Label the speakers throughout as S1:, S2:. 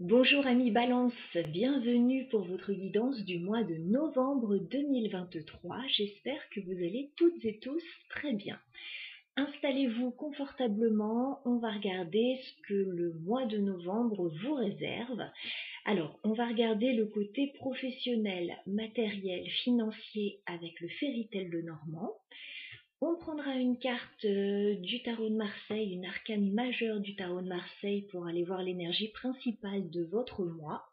S1: Bonjour amis Balance, bienvenue pour votre guidance du mois de novembre 2023. J'espère que vous allez toutes et tous très bien. Installez-vous confortablement, on va regarder ce que le mois de novembre vous réserve. Alors, on va regarder le côté professionnel, matériel, financier avec le Fairy Tail de Normand. On prendra une carte du tarot de Marseille, une arcane majeure du tarot de Marseille pour aller voir l'énergie principale de votre mois.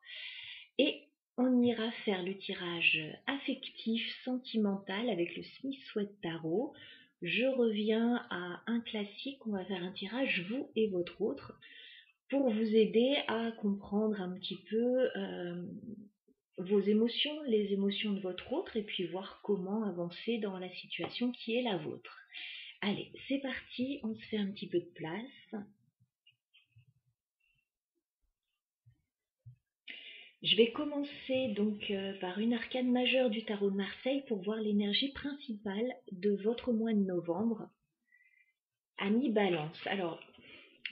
S1: Et on ira faire le tirage affectif, sentimental avec le Smith Sweat Tarot. Je reviens à un classique, on va faire un tirage vous et votre autre pour vous aider à comprendre un petit peu vos émotions, les émotions de votre autre, et puis voir comment avancer dans la situation qui est la vôtre. Allez, c'est parti, on se fait un petit peu de place. Je vais commencer donc par une arcane majeure du tarot de Marseille pour voir l'énergie principale de votre mois de novembre. Amis Balance. Alors,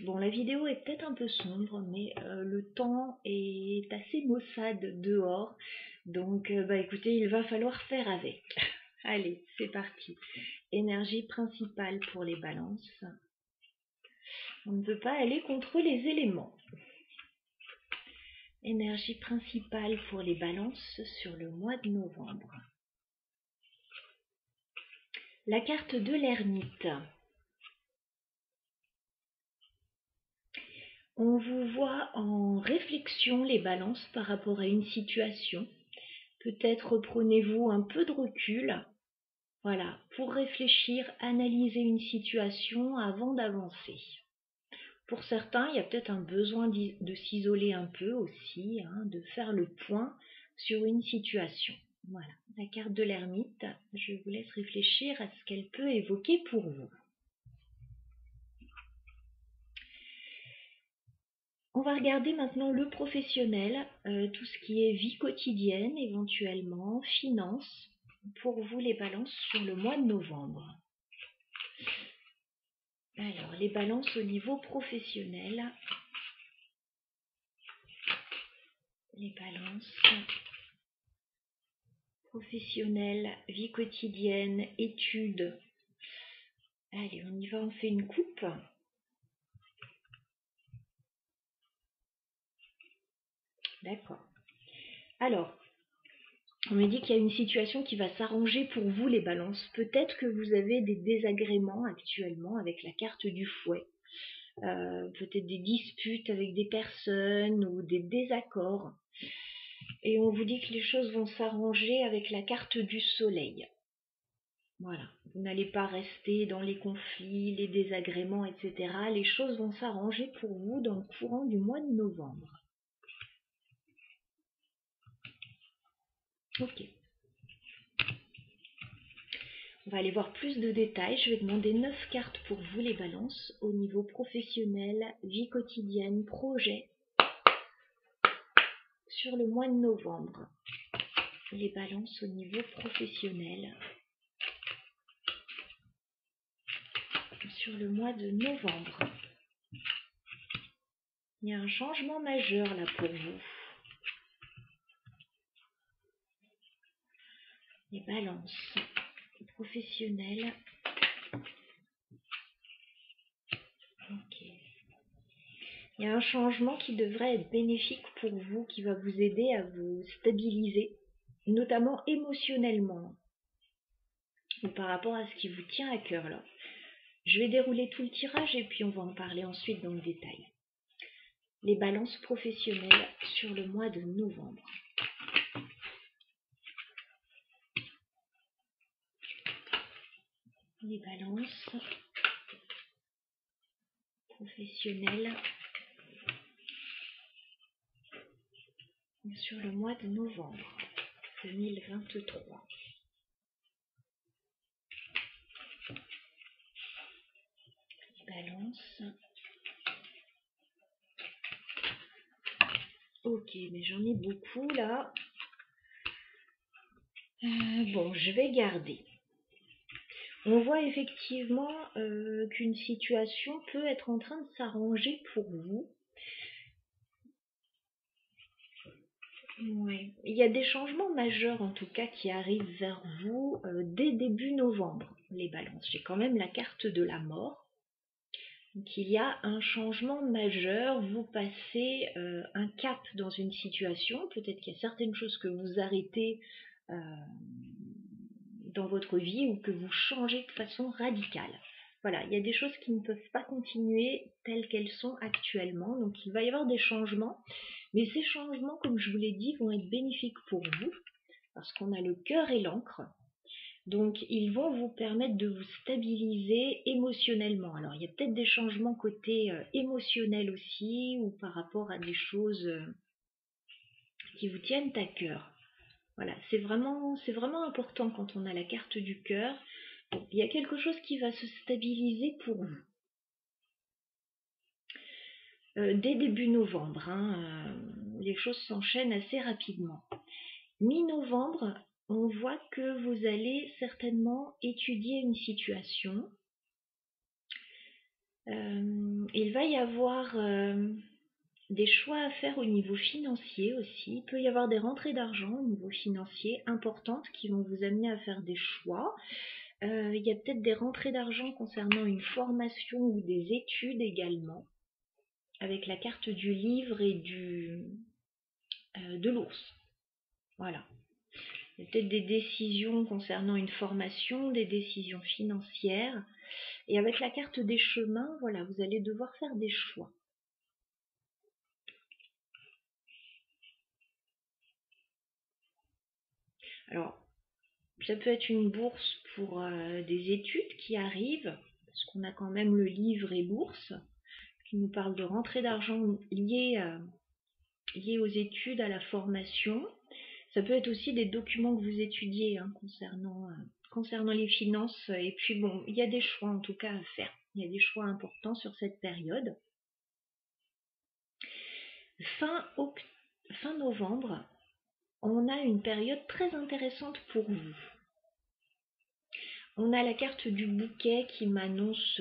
S1: bon, la vidéo est peut-être un peu sombre, mais le temps est assez maussade dehors. Donc, écoutez, il va falloir faire avec. Allez, c'est parti. Énergie principale pour les balances. On ne peut pas aller contre les éléments. Énergie principale pour les balances sur le mois de novembre. La carte de l'ermite. On vous voit en réflexion les balances par rapport à une situation. Peut-être prenez-vous un peu de recul, voilà, pour réfléchir, analyser une situation avant d'avancer. Pour certains, il y a peut-être un besoin de s'isoler un peu aussi, de faire le point sur une situation. Voilà, la carte de l'ermite, je vous laisse réfléchir à ce qu'elle peut évoquer pour vous. On va regarder maintenant le professionnel, tout ce qui est vie quotidienne éventuellement, finances, pour vous les balances sur le mois de novembre. Alors, les balances au niveau professionnel. Les balances professionnelles, vie quotidienne, études. Allez, on y va, on fait une coupe. D'accord. Alors, on me dit qu'il y a une situation qui va s'arranger pour vous, les balances. Peut-être que vous avez des désagréments actuellement avec la carte du fouet. Peut-être des disputes avec des personnes ou des désaccords. Et on vous dit que les choses vont s'arranger avec la carte du soleil. Voilà, vous n'allez pas rester dans les conflits, les désagréments, etc. Les choses vont s'arranger pour vous dans le courant du mois de novembre. Ok. On va aller voir plus de détails. Je vais demander 9 cartes pour vous les balances au niveau professionnel, vie quotidienne, projet sur le mois de novembre. Les balances au niveau professionnel sur le mois de novembre. Il y a un changement majeur là pour vous. Les balances professionnelles. Ok. Il y a un changement qui devrait être bénéfique pour vous, qui va vous aider à vous stabiliser, notamment émotionnellement, par rapport à ce qui vous tient à cœur là. Je vais dérouler tout le tirage et puis on va en parler ensuite dans le détail. Les balances professionnelles sur le mois de novembre. Les balances professionnelles sur le mois de novembre 2023. Les balances. Ok, mais j'en ai beaucoup là. Bon, je vais garder. On voit effectivement qu'une situation peut être en train de s'arranger pour vous. Ouais. Il y a des changements majeurs en tout cas qui arrivent vers vous dès début novembre, les balances. J'ai quand même la carte de la mort. Donc il y a un changement majeur, vous passez un cap dans une situation, peut-être qu'il y a certaines choses que vous arrêtez euh, dans votre vie ou que vous changez de façon radicale. Voilà, il y a des choses qui ne peuvent pas continuer telles qu'elles sont actuellement, donc il va y avoir des changements, mais ces changements, comme je vous l'ai dit, vont être bénéfiques pour vous, parce qu'on a le cœur et l'encre, donc ils vont vous permettre de vous stabiliser émotionnellement. Alors il y a peut-être des changements côté émotionnel aussi, ou par rapport à des choses qui vous tiennent à cœur. Voilà, c'est vraiment important quand on a la carte du cœur. Bon, il y a quelque chose qui va se stabiliser pour vous. Dès début novembre, hein, les choses s'enchaînent assez rapidement. Mi-novembre, on voit que vous allez certainement étudier une situation. Il va y avoir des choix à faire au niveau financier aussi. Il peut y avoir des rentrées d'argent au niveau financier importantes qui vont vous amener à faire des choix. Il y a peut-être des rentrées d'argent concernant une formation ou des études également, avec la carte du livre et de l'ours. Voilà. Il y a peut-être des décisions concernant une formation, des décisions financières. Et avec la carte des chemins, voilà, vous allez devoir faire des choix. Alors, ça peut être une bourse pour des études qui arrivent, parce qu'on a quand même le livre et l'ours, qui nous parle de rentrée d'argent liée aux études, à la formation. Ça peut être aussi des documents que vous étudiez hein, concernant les finances. Et puis bon, il y a des choix en tout cas à faire. Il y a des choix importants sur cette période. Fin novembre, on a une période très intéressante pour vous. On a la carte du bouquet qui m'annonce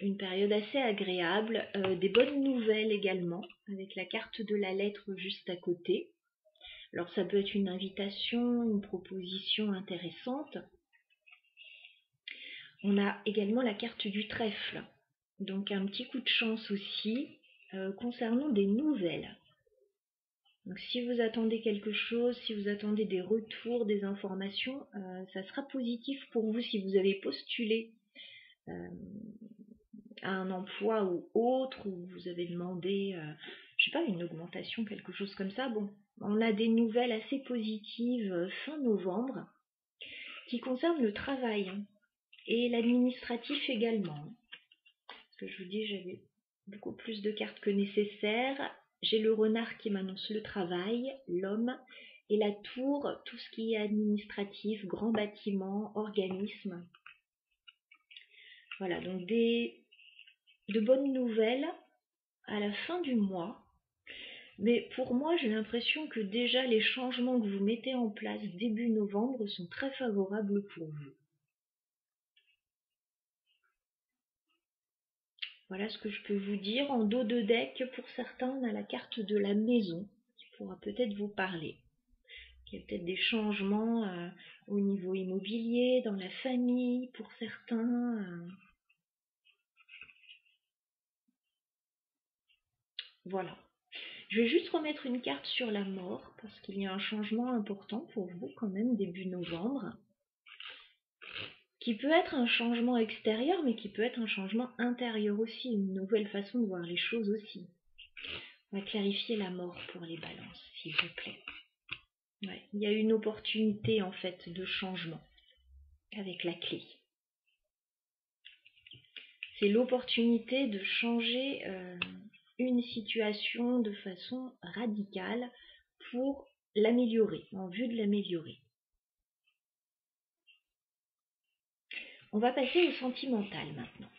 S1: une période assez agréable, des bonnes nouvelles également, avec la carte de la lettre juste à côté. Alors ça peut être une invitation, une proposition intéressante. On a également la carte du trèfle, donc un petit coup de chance aussi concernant des nouvelles. Donc si vous attendez quelque chose, si vous attendez des retours, des informations, ça sera positif pour vous si vous avez postulé à un emploi ou autre, ou vous avez demandé, je sais pas, une augmentation, quelque chose comme ça. Bon, on a des nouvelles assez positives fin novembre qui concernent le travail hein, et l'administratif également. Parce que je vous dis, j'avais beaucoup plus de cartes que nécessaire. J'ai le renard qui m'annonce le travail, l'homme, et la tour, tout ce qui est administratif, grand bâtiment, organisme. Voilà, donc de bonnes nouvelles à la fin du mois. Mais pour moi, j'ai l'impression que déjà les changements que vous mettez en place début novembre sont très favorables pour vous. Voilà ce que je peux vous dire. En dos de deck, pour certains, on a la carte de la maison qui pourra peut-être vous parler. Il y a peut-être des changements au niveau immobilier, dans la famille, pour certains. Voilà. Je vais juste remettre une carte sur la mort, parce qu'il y a un changement important pour vous quand même début novembre, qui peut être un changement extérieur, mais qui peut être un changement intérieur aussi, une nouvelle façon de voir les choses aussi. On va clarifier la mort pour les balances, s'il vous plaît. Ouais, il y a une opportunité en fait de changement avec la clé. C'est l'opportunité de changer une situation de façon radicale pour l'améliorer, en vue de l'améliorer. On va passer au sentimental maintenant.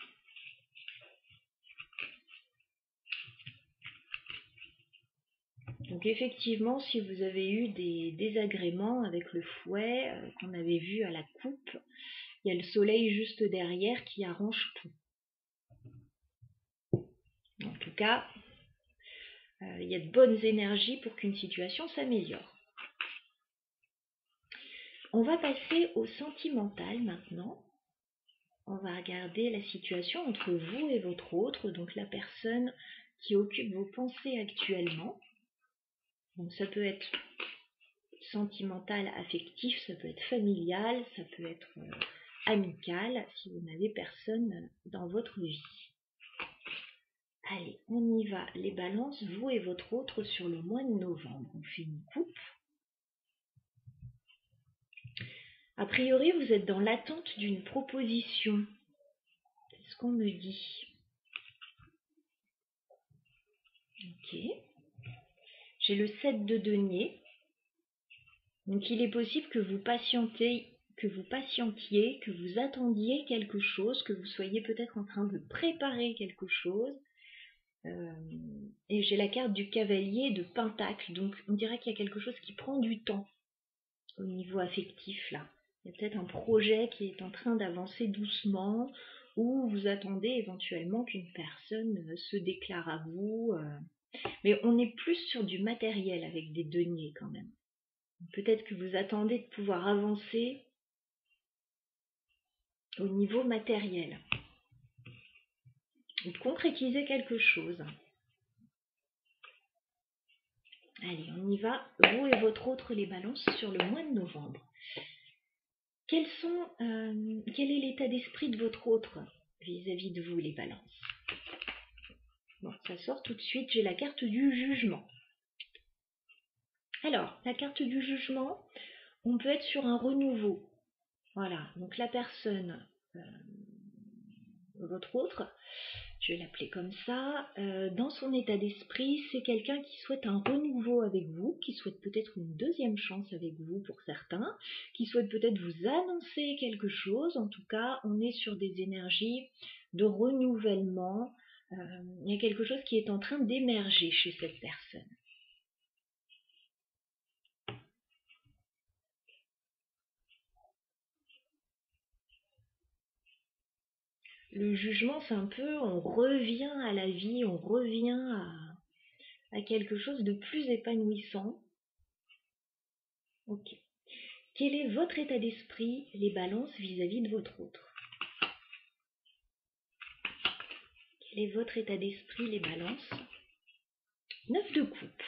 S1: Donc effectivement, si vous avez eu des désagréments avec le fouet qu'on avait vu à la coupe, il y a le soleil juste derrière qui arrange tout. En tout cas, il y a de bonnes énergies pour qu'une situation s'améliore. On va passer au sentimental maintenant. On va regarder la situation entre vous et votre autre, donc la personne qui occupe vos pensées actuellement. Donc ça peut être sentimental, affectif, ça peut être familial, ça peut être amical, si vous n'avez personne dans votre vie. Allez, on y va, les balances, vous et votre autre sur le mois de novembre. On fait une coupe. A priori, vous êtes dans l'attente d'une proposition. C'est ce qu'on me dit. Ok. J'ai le 7 de denier. Donc il est possible que vous patientiez, que vous attendiez quelque chose, que vous soyez peut-être en train de préparer quelque chose. Et j'ai la carte du cavalier de Pentacle, donc on dirait qu'il y a quelque chose qui prend du temps au niveau affectif là. Il y a peut-être un projet qui est en train d'avancer doucement, ou vous attendez éventuellement qu'une personne se déclare à vous. Mais on est plus sur du matériel avec des deniers quand même. Peut-être que vous attendez de pouvoir avancer au niveau matériel, ou de concrétiser quelque chose. Allez, on y va, vous et votre autre les balances sur le mois de novembre. Quel est l'état d'esprit de votre autre vis-à-vis de vous, les balances? Bon, ça sort tout de suite, j'ai la carte du jugement. Alors, la carte du jugement, on peut être sur un renouveau. Voilà, donc la personne, votre autre, je vais l'appeler comme ça, dans son état d'esprit, c'est quelqu'un qui souhaite un renouveau avec vous, qui souhaite peut-être une deuxième chance avec vous pour certains, qui souhaite peut-être vous annoncer quelque chose. En tout cas, on est sur des énergies de renouvellement. Il y a quelque chose qui est en train d'émerger chez cette personne. Le jugement, c'est un peu, on revient à la vie, on revient à quelque chose de plus épanouissant. Ok. Quel est votre état d'esprit, les balances, vis-à-vis de votre autre? Quel est votre état d'esprit, les balances? 9 de coupe.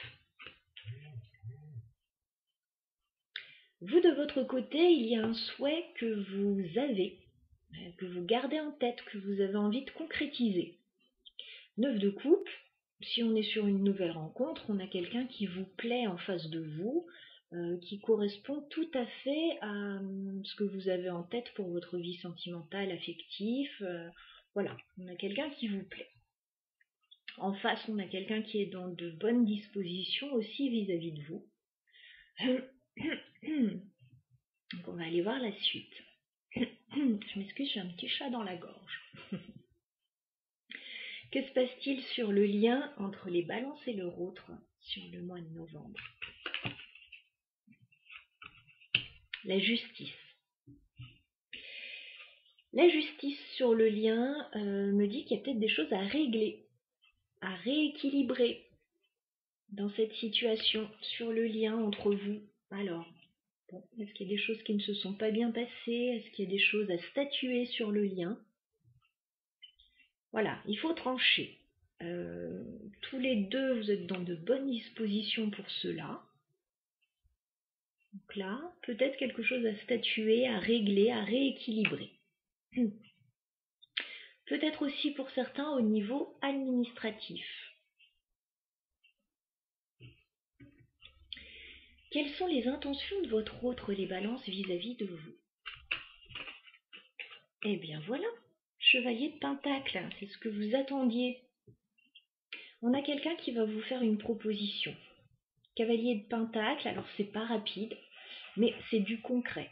S1: Vous, de votre côté, il y a un souhait que vous avez, que vous gardez en tête, que vous avez envie de concrétiser. 9 de coupe, si on est sur une nouvelle rencontre, on a quelqu'un qui vous plaît en face de vous, qui correspond tout à fait à ce que vous avez en tête pour votre vie sentimentale, affective. Voilà, on a quelqu'un qui vous plaît. En face, on a quelqu'un qui est dans de bonnes dispositions aussi vis-à-vis de vous. Donc on va aller voir la suite. Je m'excuse, j'ai un petit chat dans la gorge. Que se passe-t-il sur le lien entre les balances et leur autre sur le mois de novembre? La justice. La justice sur le lien me dit qu'il y a peut-être des choses à régler, à rééquilibrer dans cette situation sur le lien entre vous. Alors, bon, est-ce qu'il y a des choses qui ne se sont pas bien passées? Est-ce qu'il y a des choses à statuer sur le lien? Voilà, il faut trancher. Tous les deux, vous êtes dans de bonnes dispositions pour cela. Donc là, peut-être quelque chose à statuer, à régler, à rééquilibrer. Peut-être aussi pour certains au niveau administratif. Quelles sont les intentions de votre autre, les balances, vis-à-vis de vous? Eh bien voilà, chevalier de Pentacle, c'est ce que vous attendiez. On a quelqu'un qui va vous faire une proposition. Cavalier de Pentacle, alors c'est pas rapide, mais c'est du concret.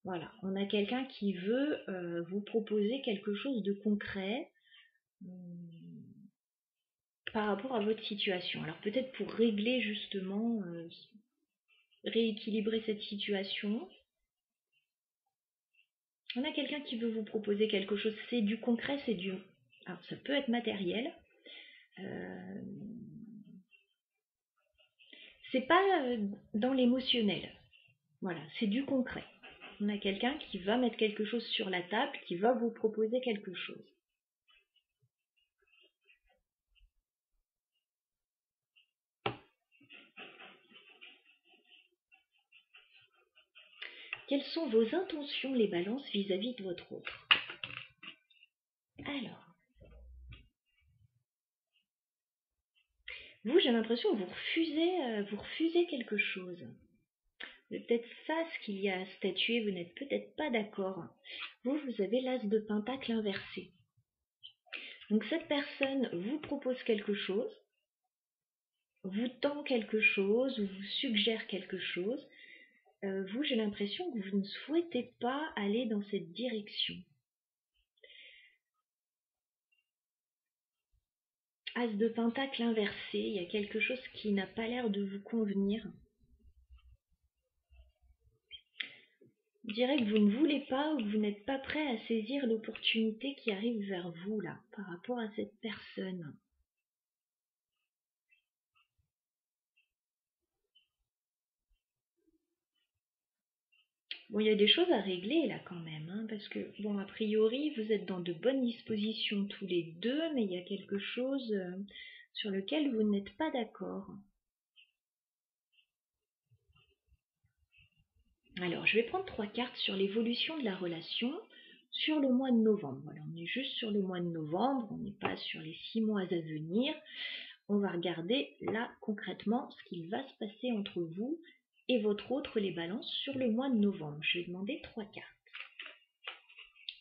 S1: Voilà, on a quelqu'un qui veut vous proposer quelque chose de concret par rapport à votre situation. Alors peut-être pour régler justement, rééquilibrer cette situation. On a quelqu'un qui veut vous proposer quelque chose, c'est du concret, c'est du... Alors ça peut être matériel. C'est pas dans l'émotionnel. Voilà, c'est du concret. On a quelqu'un qui va mettre quelque chose sur la table, qui va vous proposer quelque chose. Quelles sont vos intentions, les balances, vis-à-vis de votre autre? Alors, vous, j'ai l'impression que vous refusez quelque chose. C'est peut-être ça ce qu'il y a à statuer, vous n'êtes peut-être pas d'accord. Vous avez l'as de pentacle inversé. Donc cette personne vous propose quelque chose, vous tend quelque chose ou vous suggère quelque chose. Vous, j'ai l'impression que vous ne souhaitez pas aller dans cette direction. As de pentacle inversé, il y a quelque chose qui n'a pas l'air de vous convenir. Je dirais que vous ne voulez pas ou que vous n'êtes pas prêt à saisir l'opportunité qui arrive vers vous là, par rapport à cette personne. Bon, il y a des choses à régler là quand même, hein, parce que, bon, a priori, vous êtes dans de bonnes dispositions tous les deux, mais il y a quelque chose sur lequel vous n'êtes pas d'accord. Alors, je vais prendre 3 cartes sur l'évolution de la relation sur le mois de novembre. Voilà, on est juste sur le mois de novembre, on n'est pas sur les 6 mois à venir. On va regarder là concrètement ce qu'il va se passer entre vous et votre autre, les balances, sur le mois de novembre. Je vais demander 3 cartes.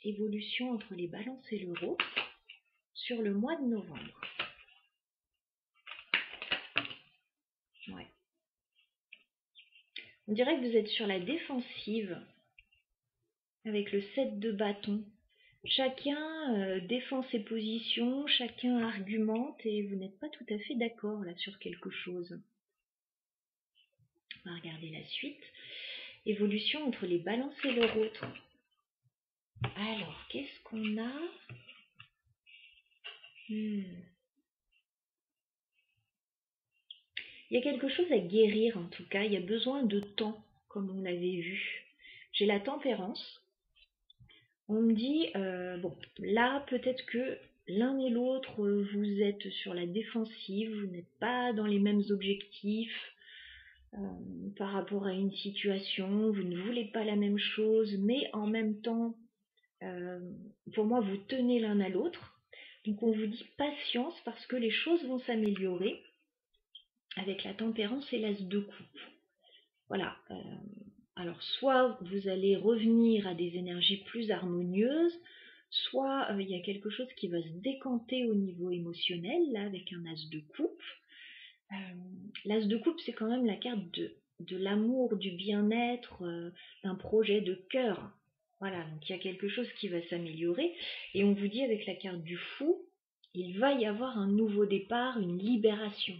S1: Évolution entre les balances et l'euro sur le mois de novembre. Ouais. On dirait que vous êtes sur la défensive avec le 7 de bâton. Chacun défend ses positions, chacun argumente et vous n'êtes pas tout à fait d'accord là sur quelque chose. On va regarder la suite. Évolution entre les balances et leur autre. Alors, qu'est-ce qu'on a? Il y a quelque chose à guérir en tout cas, il y a besoin de temps, comme on l'avait vu. J'ai la tempérance. On me dit, bon, là peut-être que l'un et l'autre, vous êtes sur la défensive, vous n'êtes pas dans les mêmes objectifs par rapport à une situation, vous ne voulez pas la même chose, mais en même temps, pour moi, vous tenez l'un à l'autre. Donc on vous dit patience parce que les choses vont s'améliorer avec la tempérance et l'as de coupe. Voilà. Alors soit vous allez revenir à des énergies plus harmonieuses, soit il y a quelque chose qui va se décanter au niveau émotionnel, là avec un as de coupe. L'as de coupe, c'est quand même la carte de l'amour, du bien-être, d'un projet de cœur. Voilà, donc il y a quelque chose qui va s'améliorer. Et on vous dit avec la carte du fou, il va y avoir un nouveau départ, une libération.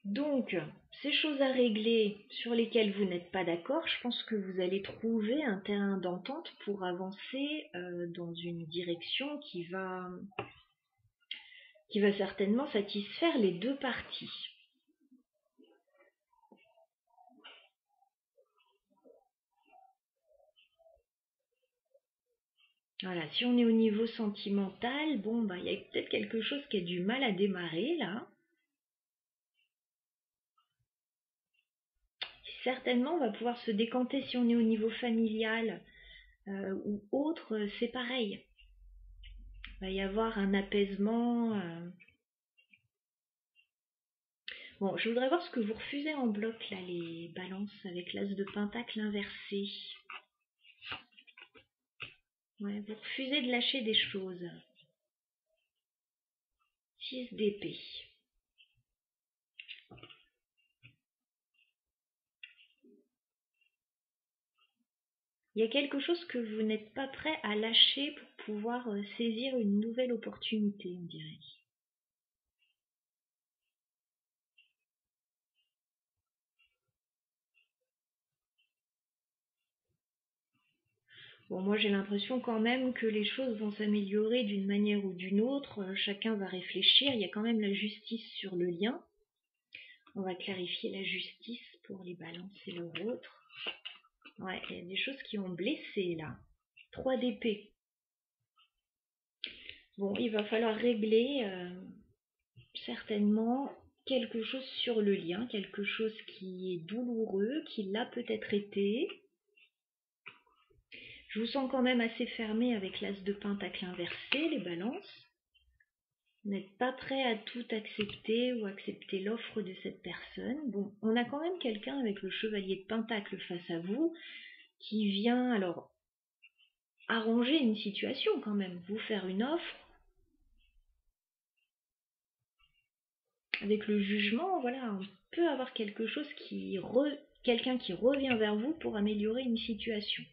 S1: Donc, ces choses à régler sur lesquelles vous n'êtes pas d'accord, je pense que vous allez trouver un terrain d'entente pour avancer dans une direction qui va certainement satisfaire les deux parties. Voilà, si on est au niveau sentimental, bon, bah, il y a peut-être quelque chose qui a du mal à démarrer là. Certainement, on va pouvoir se décanter si on est au niveau familial ou autre, c'est pareil. Il va y avoir un apaisement. Bon, je voudrais voir ce que vous refusez en bloc là, les balances avec l'as de pentacle inversé. Ouais, vous refusez de lâcher des choses. 6 d'épée. Il y a quelque chose que vous n'êtes pas prêt à lâcher pour pouvoir saisir une nouvelle opportunité, on dirait. Bon, moi j'ai l'impression quand même que les choses vont s'améliorer d'une manière ou d'une autre. Chacun va réfléchir. Il y a quand même la justice sur le lien. On va clarifier la justice pour les balances et leur autre. Ouais, il y a des choses qui ont blessé là. 3 d'épée. Bon, il va falloir régler certainement quelque chose sur le lien, quelque chose qui est douloureux, qui l'a peut-être été. Je vous sens quand même assez fermé avec l'as de pentacle inversé, les balances. Vous n'êtes pas prêt à tout accepter ou accepter l'offre de cette personne. Bon, on a quand même quelqu'un avec le chevalier de pentacle face à vous qui vient alors arranger une situation quand même, vous faire une offre. Avec le jugement, voilà, on peut avoir quelque chose quelqu'un qui revient vers vous pour améliorer une situation.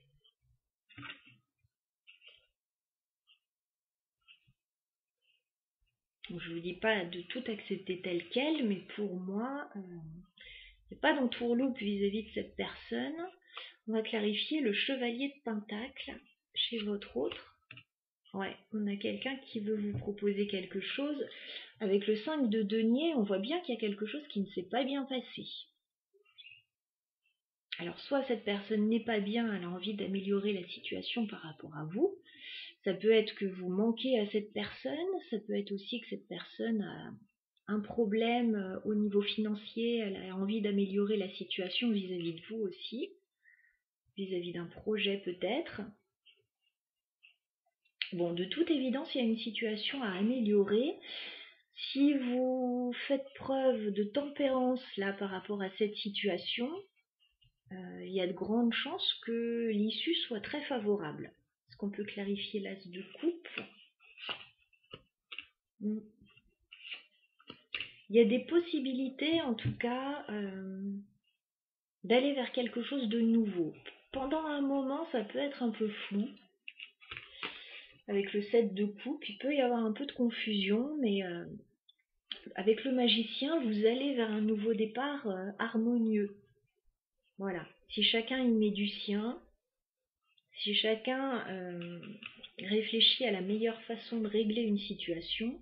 S1: Donc, je ne vous dis pas de tout accepter tel quel, mais pour moi, il n'y a pas d'entourloupe vis-à-vis de cette personne. On va clarifier le chevalier de pentacle chez votre autre. Ouais, on a quelqu'un qui veut vous proposer quelque chose. Avec le 5 de denier, on voit bien qu'il y a quelque chose qui ne s'est pas bien passé. Alors, soit cette personne n'est pas bien, elle a envie d'améliorer la situation par rapport à vous. Ça peut être que vous manquez à cette personne, ça peut être aussi que cette personne a un problème au niveau financier, elle a envie d'améliorer la situation vis-à-vis de vous aussi, vis-à-vis d'un projet peut-être. Bon, de toute évidence, il y a une situation à améliorer. Si vous faites preuve de tempérance là par rapport à cette situation, il y a de grandes chances que l'issue soit très favorable. Est-ce qu'on peut clarifier l'as de coupe? Il y a des possibilités, en tout cas, d'aller vers quelque chose de nouveau. Pendant un moment, ça peut être un peu flou. Avec le 7 de coupe, il peut y avoir un peu de confusion, mais avec le magicien, vous allez vers un nouveau départ harmonieux. Voilà. Si chacun y met du sien, si chacun réfléchit à la meilleure façon de régler une situation,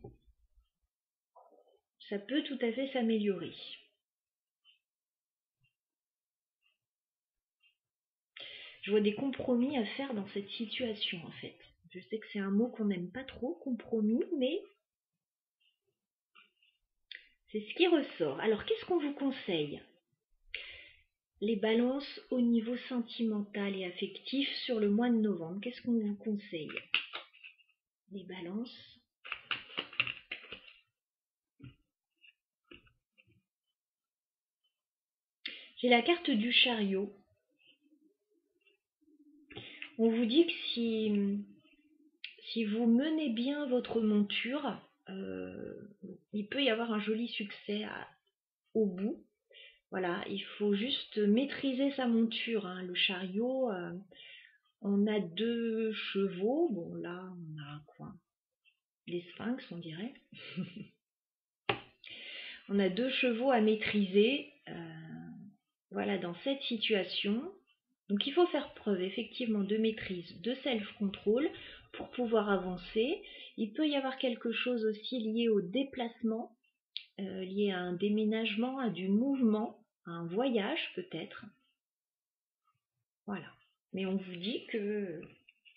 S1: ça peut tout à fait s'améliorer. Je vois des compromis à faire dans cette situation en fait. Je sais que c'est un mot qu'on n'aime pas trop, compromis, mais c'est ce qui ressort. Alors qu'est-ce qu'on vous conseille? Les balances au niveau sentimental et affectif sur le mois de novembre. Qu'est-ce qu'on vous conseille? Les balances. J'ai la carte du chariot. On vous dit que si vous menez bien votre monture, il peut y avoir un joli succès au bout. Voilà, il faut juste maîtriser sa monture. Hein. Le chariot, on a 2 chevaux. Bon, là, on a quoi? Les sphinx, on dirait. On a 2 chevaux à maîtriser. Voilà, dans cette situation. Donc, il faut faire preuve effectivement de maîtrise, de self-control pour pouvoir avancer. Il peut y avoir quelque chose aussi lié au déplacement, lié à un déménagement, à du mouvement, à un voyage peut-être. Voilà. Mais on vous dit que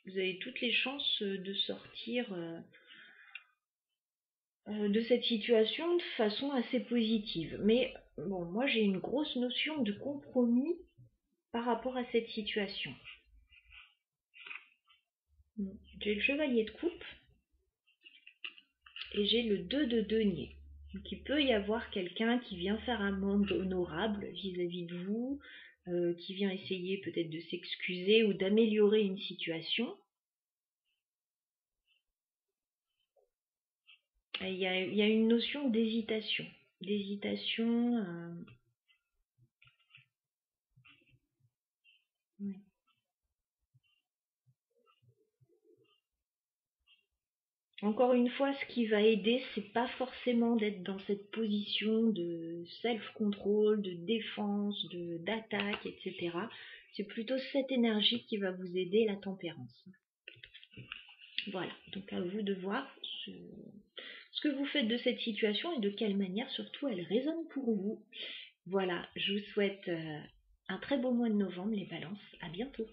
S1: vous avez toutes les chances de sortir de cette situation de façon assez positive. Mais bon, moi j'ai une grosse notion de compromis par rapport à cette situation. J'ai le chevalier de coupe et j'ai le 2 de denier. Donc il peut y avoir quelqu'un qui vient faire un monde honorable vis-à-vis de vous, qui vient essayer peut-être de s'excuser ou d'améliorer une situation. Il y a une notion d'hésitation. D'hésitation. Ouais. Encore une fois, ce qui va aider, c'est pas forcément d'être dans cette position de self-control, de défense, d'attaque, etc. C'est plutôt cette énergie qui va vous aider, la tempérance. Voilà, donc à vous de voir ce que vous faites de cette situation et de quelle manière surtout elle résonne pour vous. Voilà, je vous souhaite un très beau mois de novembre les balances, à bientôt.